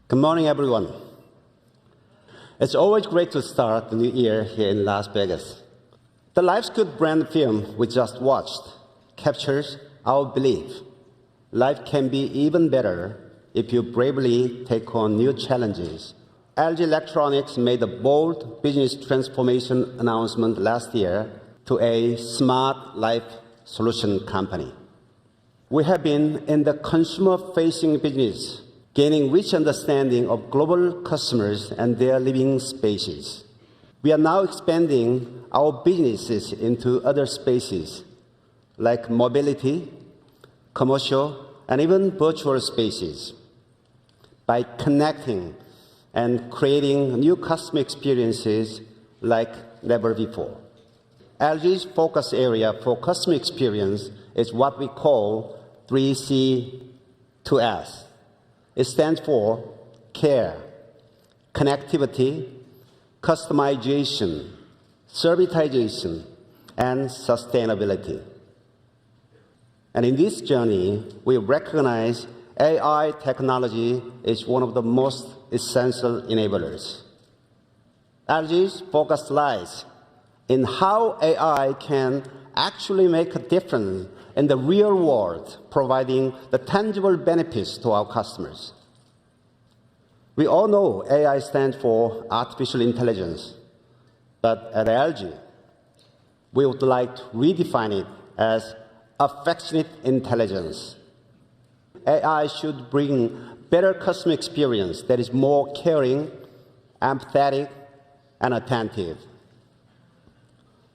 Good morning, everyone. It's always great to start the new year here in Las Vegas. The Life's Good brand film we just watched captures our belief. Life can be even better if you bravely take on new challenges. LG Electronics made a bold business transformation announcement last year to a smart life solution company. We have been in the consumer-facing business, gaining rich understanding of global customers and their living spaces. We are now expanding our businesses into other spaces, like mobility, commercial, and even virtual spaces. By connecting and creating new customer experiences like never before. LG's focus area for customer experience is what we call 3C2S. It stands for care, connectivity, customization, servitization, and sustainability. And in this journey, we recognize AI technology is one of the most essential enablers. LG's focus lies in how AI can actually make a difference in the real world, providing the tangible benefits to our customers. We all know AI stands for artificial intelligence, but at LG, we would like to redefine it as affectionate intelligence. AI should bring better customer experience that is more caring, empathetic, and attentive.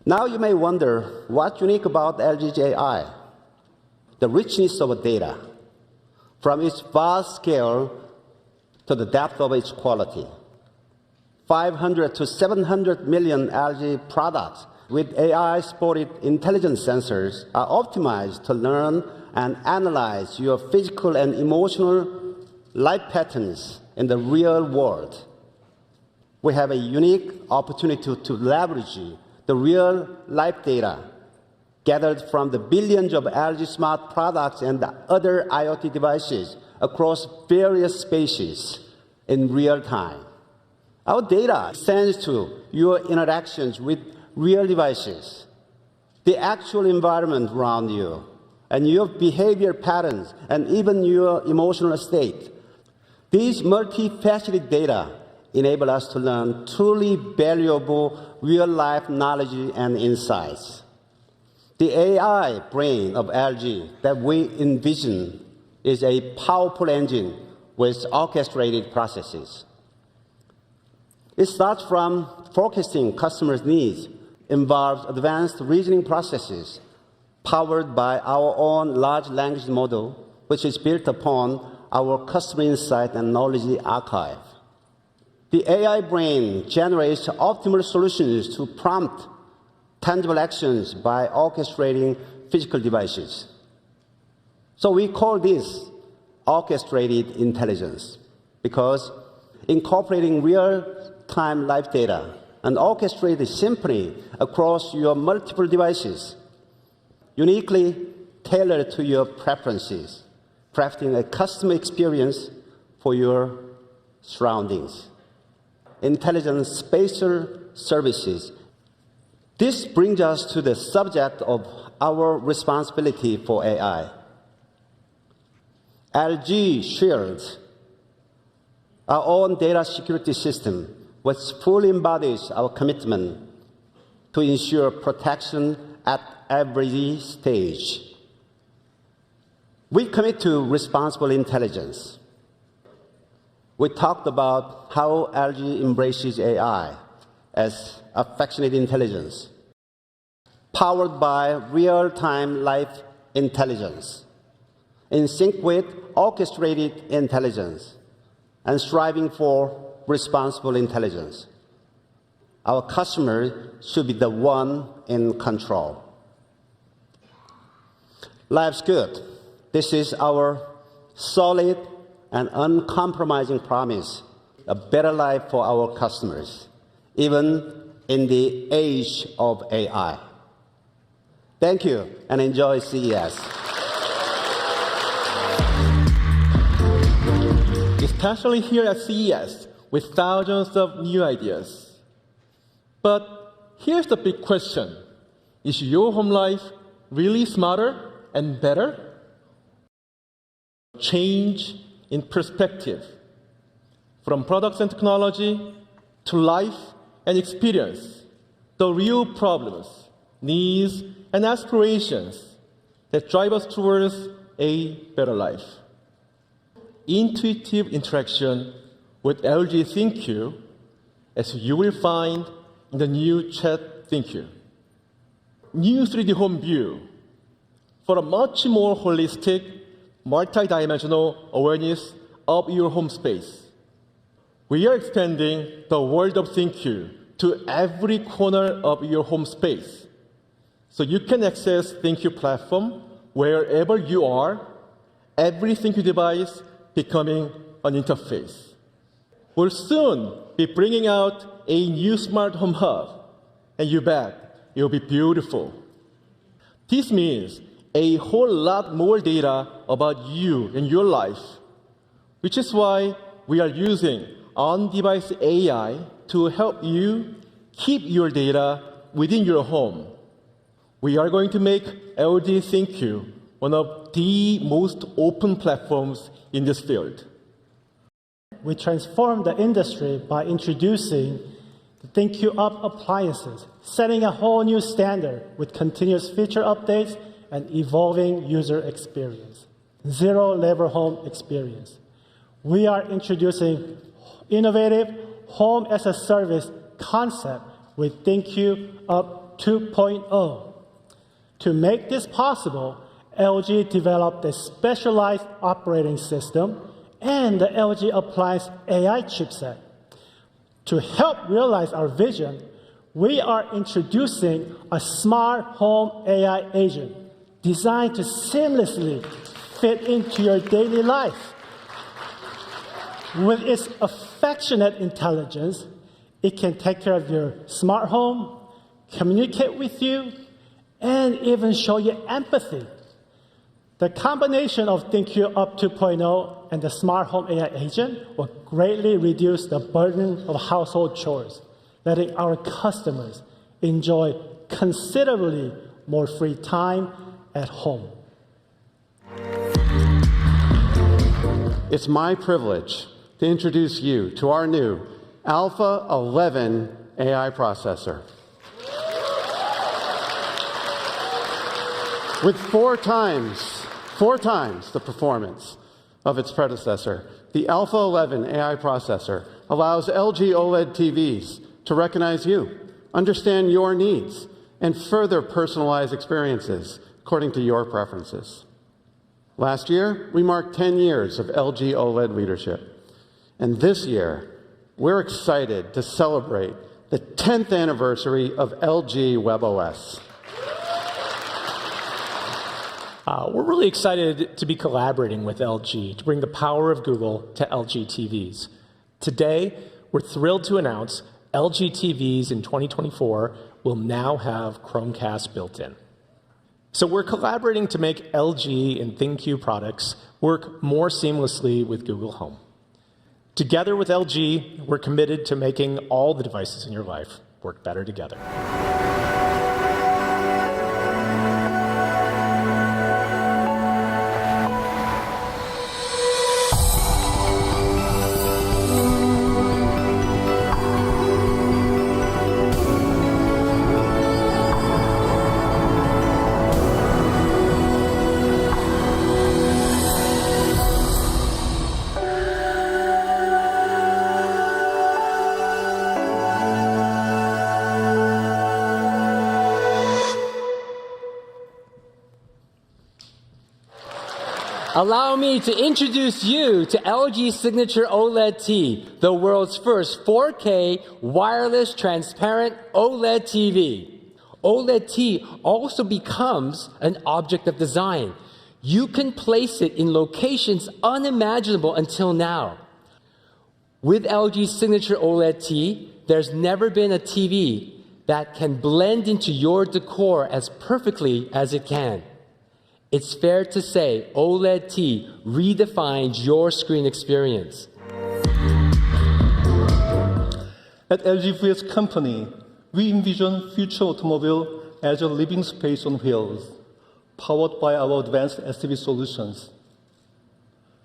Now you may wonder what's unique about LG's AI. The richness of data, from its vast scale to the depth of its quality. 500 to 700 million LG products with AI-supported intelligent sensors are optimized to learn and analyze your physical and emotional life patterns in the real world. We have a unique opportunity to leverage the real life data gathered from the billions of LG smart products and other IoT devices across various spaces in real time. Our data extends to your interactions with real devices, the actual environment around you, and your behavior patterns, and even your emotional state. These multifaceted data enable us to learn truly valuable real-life knowledge and insights. The AI brain of LG that we envision is a powerful engine with orchestrated processes. It starts from forecasting customers' needs, involves advanced reasoning processes, powered by our own large language model, which is built upon our customer insight and knowledge archive. The AI brain generates optimal solutions to prompt tangible actions by orchestrating physical devices. So we call this orchestrated intelligence, because incorporating real-time life data and orchestrated simply across your multiple devices, uniquely tailored to your preferences, crafting a custom experience for your surroundings. Intelligent spatial services. This brings us to the subject of our responsibility for AI. LG Shield, our own data security system, which fully embodies our commitment to ensure protection at every stage. We commit to responsible intelligence. We talked about how LG embraces AI as affectionate intelligence, powered by real-time life intelligence, in sync with orchestrated intelligence, and striving for responsible intelligence. Our customer should be the one in control. Life's good. This is our solid and uncompromising promise, a better life for our customers, even in the age of AI. Thank you, and enjoy CES. especially here at CES, with thousands of new ideas. But here's the big question. Is your home life really smarter and better? Change in perspective. From products and technology to life and experience, the real problems, needs, and aspirations that drive us towards a better life. Intuitive interaction with LG ThinQ, as you will find in the new Chat ThinQ. New 3D Home View for a much more holistic, multi-dimensional awareness of your home space. We are expanding the world of ThinQ to every corner of your home space, so you can access ThinQ platform wherever you are, every ThinQ device becoming an interface. We'll soon be bringing out a new smart home hub, and you bet it will be beautiful. This means a whole lot more data about you and your life, which is why we are using on-device AI to help you keep your data within your home. We are going to make LG ThinQ one of the most open platforms in this field. We transformed the industry by introducing the ThinQ Up appliances, setting a whole new standard with continuous feature updates and evolving user experience. Zero-labor home experience. We are introducing innovative home-as-a-service concept with ThinQ Up 2.0. To make this possible, LG developed a specialized operating system and the LG Appliance AI chipset. To help realize our vision, we are introducing a smart home AI agent designed to seamlessly fit into your daily life. With its affectionate intelligence, it can take care of your smart home, communicate with you, and even show you empathy. The combination of ThinQ Up 2.0 and the smart home AI agent will greatly reduce the burden of household chores, letting our customers enjoy considerably more free time at home. It's my privilege to introduce you to our new Alpha 11 AI processor. With four times the performance of its predecessor, the Alpha 11 AI processor allows LG OLED TVs to recognize you, understand your needs, and further personalize experiences according to your preferences. Last year, we marked 10 years of LG OLED leadership. And this year, we're excited to celebrate the 10th anniversary of LG WebOS. We're really excited to be collaborating with LG to bring the power of Google to LG TVs. Today, we're thrilled to announce LG TVs in 2024 will now have Chromecast built in. So we're collaborating to make LG and ThinQ products work more seamlessly with Google Home. Together with LG, we're committed to making all the devices in your life work better together. Allow me to introduce you to LG Signature OLED T, the world's first 4K wireless transparent OLED TV. OLED T also becomes an object of design. You can place it in locations unimaginable until now. With LG Signature OLED T, there's never been a TV that can blend into your decor as perfectly as it can. It's fair to say OLED T redefines your screen experience. At LG VS Company, we envision future automobile as a living space on wheels, powered by our advanced SDV solutions.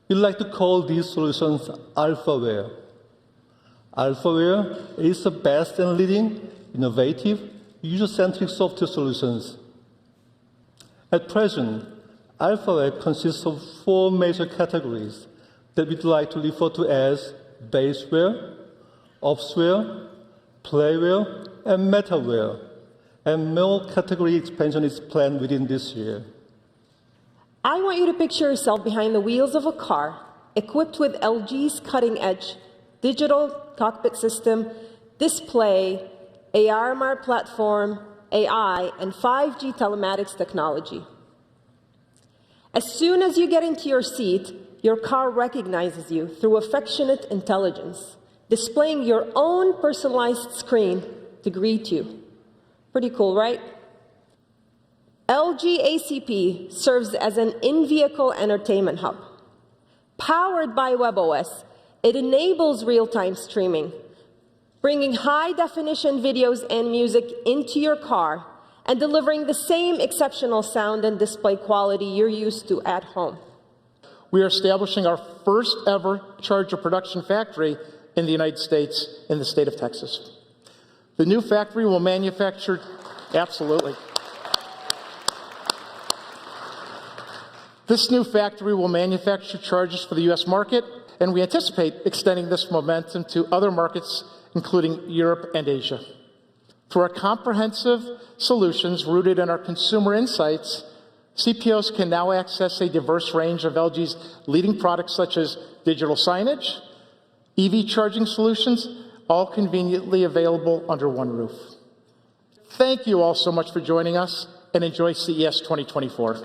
We like to call these solutions AlphaWare. AlphaWare is the best and leading, innovative, user-centric software solutions. At present, AlphaWare consists of 4 major categories that we'd like to refer to as baseware, offsware, playware, and metaware, and more category expansion is planned within this year. I want you to picture yourself behind the wheels of a car equipped with LG's cutting-edge digital cockpit system, display, AR/MR platform, AI, and 5G telematics technology. As soon as you get into your seat, your car recognizes you through affectionate intelligence, displaying your own personalized screen to greet you. Pretty cool, right? LG ACP serves as an in-vehicle entertainment hub. Powered by WebOS, it enables real-time streaming, bringing high-definition videos and music into your car and delivering the same exceptional sound and display quality you're used to at home. We are establishing our first ever charger production factory in the United States, in the state of Texas. The new factory will manufacture, absolutely. This new factory will manufacture chargers for the U.S. market, and we anticipate extending this momentum to other markets, including Europe and Asia. Through our comprehensive solutions rooted in our consumer insights, CPOs can now access a diverse range of LG's leading products such as digital signage, EV charging solutions, all conveniently available under one roof. Thank you all so much for joining us, and enjoy CES 2024.